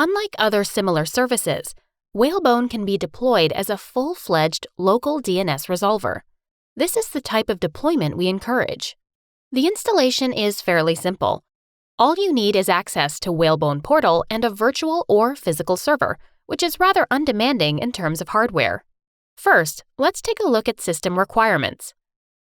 Unlike other similar services, Whalebone can be deployed as a full-fledged local DNS resolver. This is the type of deployment we encourage. The installation is fairly simple. All you need is access to Whalebone portal and a virtual or physical server, which is rather undemanding in terms of hardware. First, let's take a look at system requirements.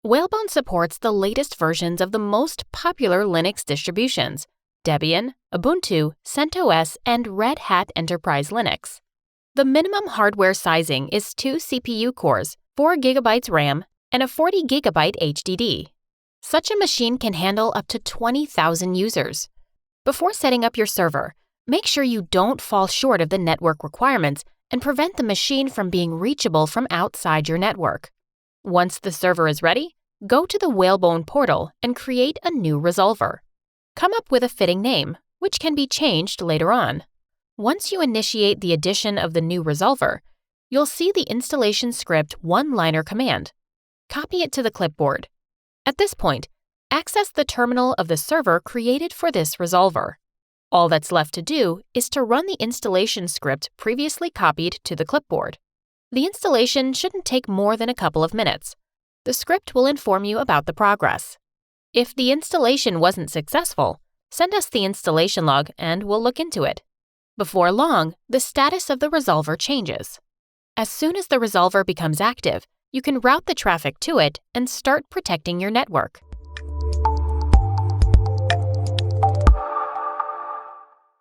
Whalebone supports the latest versions of the most popular Linux distributions: Debian, Ubuntu, CentOS, and Red Hat Enterprise Linux. The minimum hardware sizing is 2 CPU cores, 4 GB RAM, and a 40 GB HDD. Such a machine can handle up to 20,000 users. Before setting up your server, make sure you don't fall short of the network requirements and prevent the machine from being reachable from outside your network. Once the server is ready, go to the Whalebone portal and create a new resolver. Come up with a fitting name, which can be changed later on. Once you initiate the addition of the new resolver, you'll see the installation script one-liner command. Copy it to the clipboard. At this point, access the terminal of the server created for this resolver. All that's left to do is to run the installation script previously copied to the clipboard. The installation shouldn't take more than a couple of minutes. The script will inform you about the progress. If the installation wasn't successful, send us the installation log and we'll look into it. Before long, the status of the resolver changes. As soon as the resolver becomes active, you can route the traffic to it and start protecting your network.